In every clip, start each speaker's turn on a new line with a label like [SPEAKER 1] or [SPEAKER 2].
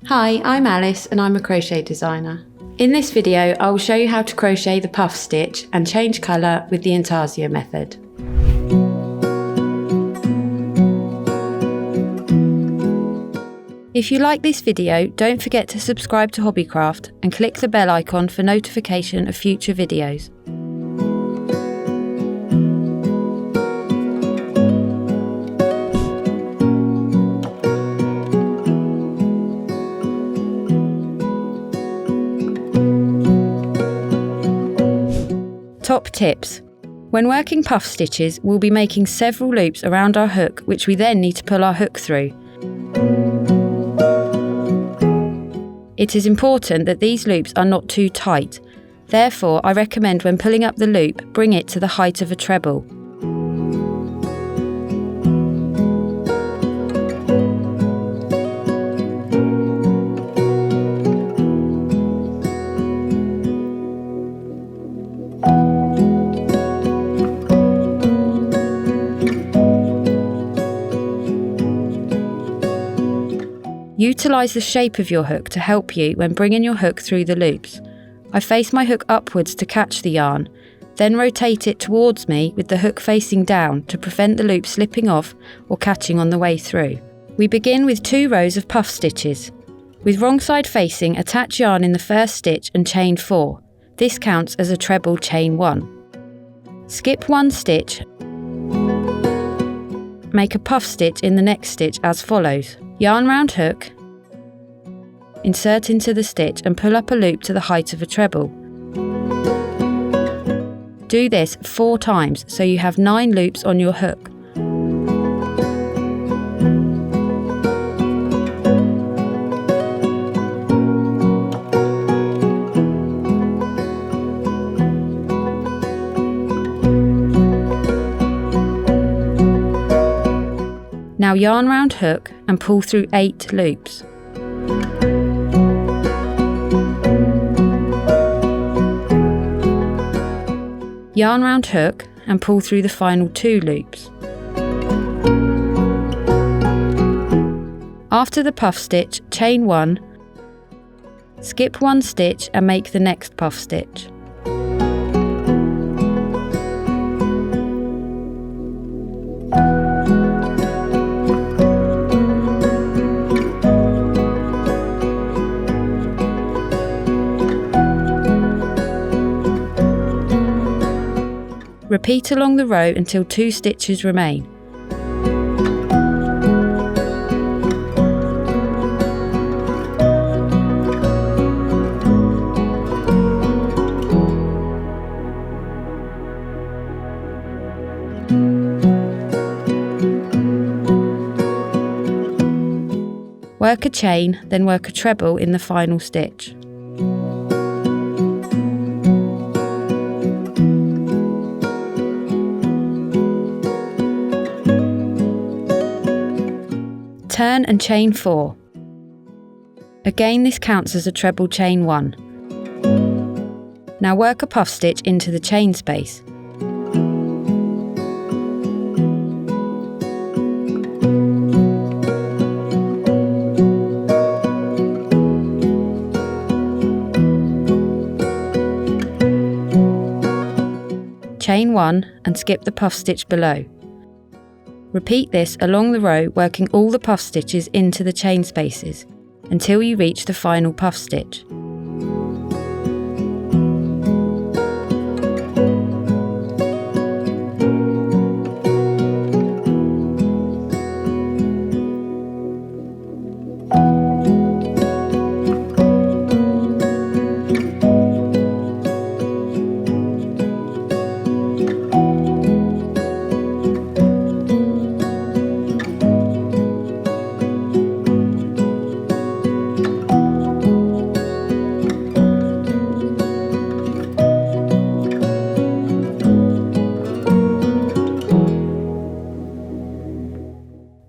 [SPEAKER 1] Hi, I'm Alice and I'm a crochet designer. In this video, I will show you how to crochet the puff stitch and change colour with the Intarsia method. If you like this video, don't forget to subscribe to Hobbycraft and click the bell icon for notification of future videos. Top tips. When working puff stitches, we'll be making several loops around our hook, which we then need to pull our hook through. It is important that these loops are not too tight. Therefore, I recommend when pulling up the loop, bring it to the height of a treble. Utilise the shape of your hook to help you when bringing your hook through the loops. I face my hook upwards to catch the yarn, then rotate it towards me with the hook facing down to prevent the loop slipping off or catching on the way through. We begin with 2 rows of puff stitches. With wrong side facing, attach yarn in the first stitch and chain 4. This counts as a treble chain 1. Skip 1 stitch. Make a puff stitch in the next stitch as follows. Yarn round hook, insert into the stitch and pull up a loop to the height of a treble. Do this 4 times so you have 9 loops on your hook. Now yarn round hook and pull through 8 loops. Yarn round hook and pull through the final 2 loops. After the puff stitch, chain 1, skip 1 stitch and make the next puff stitch. Repeat along the row until 2 stitches remain. Work a chain, then work a treble in the final stitch. Turn and chain 4. Again, this counts as a treble chain 1. Now work a puff stitch into the chain space. Chain 1 and skip the puff stitch below. Repeat this along the row, working all the puff stitches into the chain spaces until you reach the final puff stitch.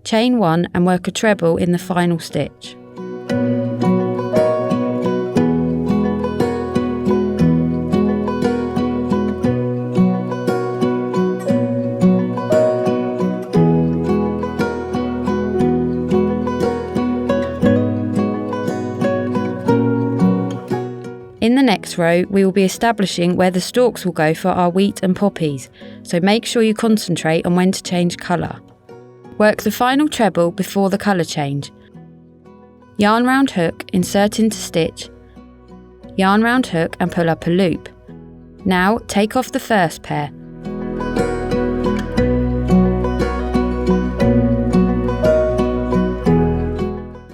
[SPEAKER 1] Chain 1 and work a treble in the final stitch. next row, we will be establishing where the stalks will go for our wheat and poppies, so make sure you concentrate on when to change colour. Work the final treble before the colour change. Yarn round hook, insert into stitch, yarn round hook and pull up a loop. Now take off the first pair.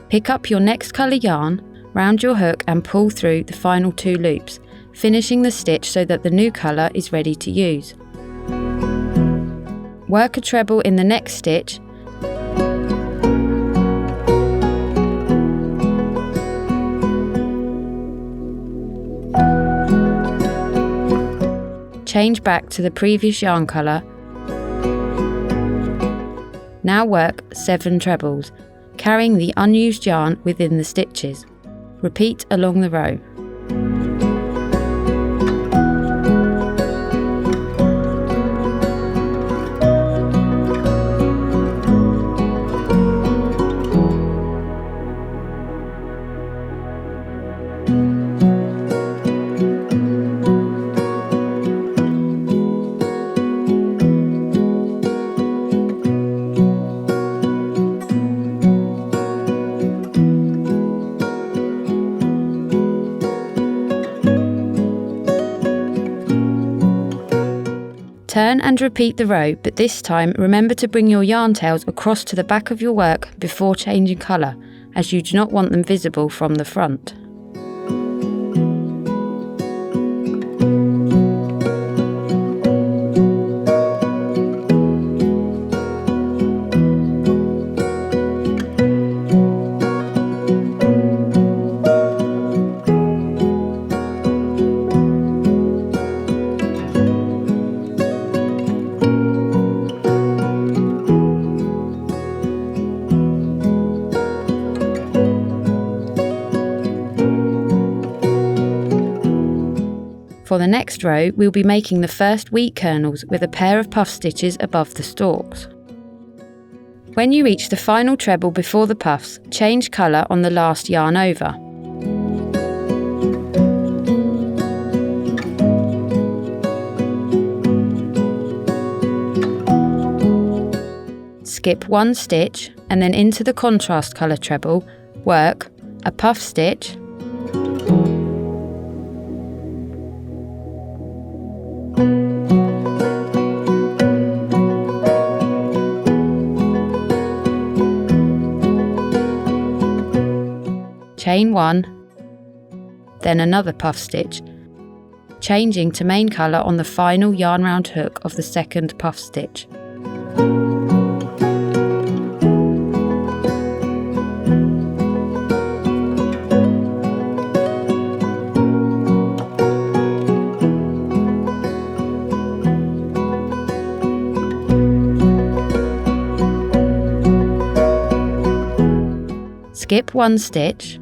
[SPEAKER 1] Pick up your next colour yarn, round your hook and pull through the final 2 loops, finishing the stitch so that the new colour is ready to use. Work a treble in the next stitch, change back to the previous yarn colour. Now work 7 trebles, carrying the unused yarn within the stitches. Repeat along the row. Turn and repeat the row, but this time remember to bring your yarn tails across to the back of your work before changing colour, as you do not want them visible from the front. For the next row, we'll be making the first wheat kernels with a pair of puff stitches above the stalks. When you reach the final treble before the puffs, change colour on the last yarn over. Skip 1 stitch and then into the contrast colour treble, work a puff stitch, chain 1, then another puff stitch, changing to main colour on the final yarn round hook of the second puff stitch. Skip 1 stitch,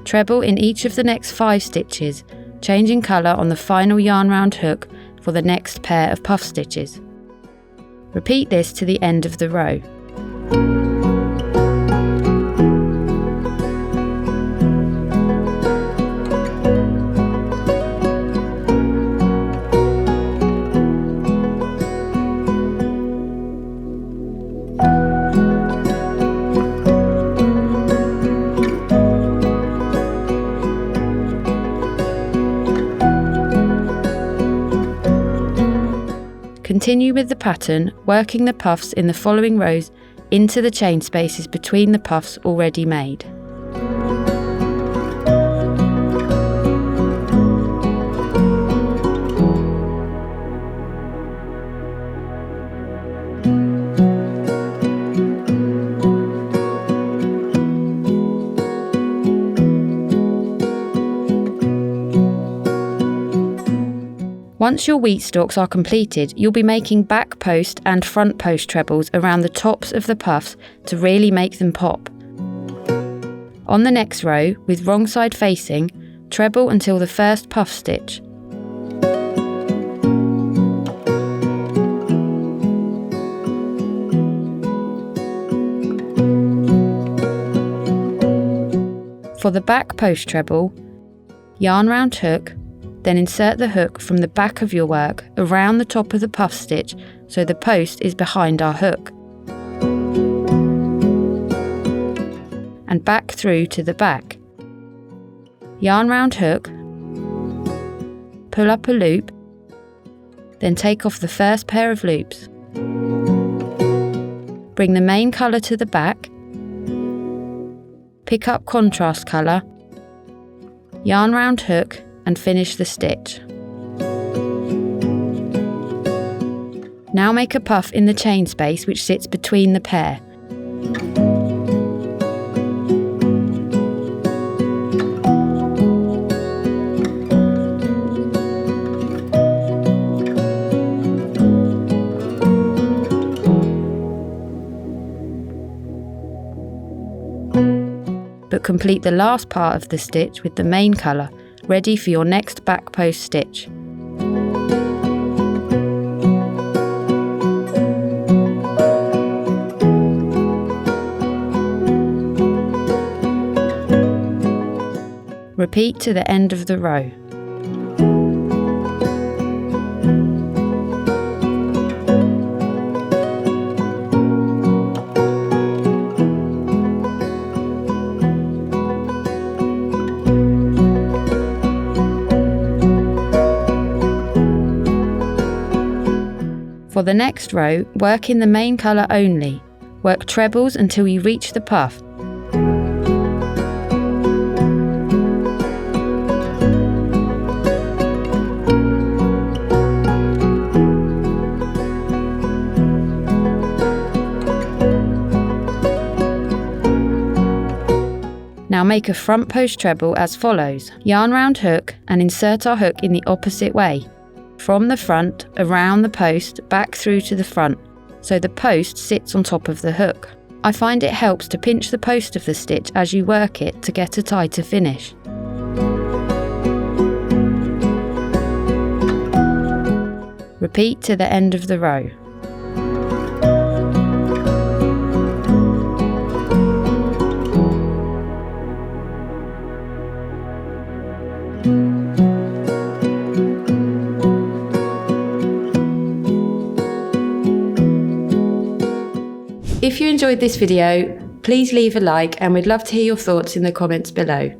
[SPEAKER 1] treble in each of the next 5 stitches, changing colour on the final yarn round hook for the next pair of puff stitches. Repeat this to the end of the row. Continue with the pattern, working the puffs in the following rows into the chain spaces between the puffs already made. Once your wheat stalks are completed, you'll be making back post and front post trebles around the tops of the puffs to really make them pop. On the next row, with wrong side facing, treble until the first puff stitch. For the back post treble, Yarn round hook, then insert the hook from the back of your work around the top of the puff stitch so the post is behind our hook. And back through to the back. Yarn round hook, pull up a loop, then take off the first pair of loops. Bring the main colour to the back, pick up contrast colour, yarn round hook and finish the stitch. Now make a puff in the chain space which sits between the pair. But complete the last part of the stitch with the main colour, ready for your next back post stitch. Repeat to the end of the row. For the next row, work in the main colour only. Work trebles until you reach the puff. Now make a front post treble as follows. Yarn round hook and insert our hook in the opposite way. From the front, around the post, back through to the front, so the post sits on top of the hook. I find it helps to pinch the post of the stitch as you work it to get a tighter finish. Repeat to the end of the row. If you enjoyed this video, please leave a like and we'd love to hear your thoughts in the comments below.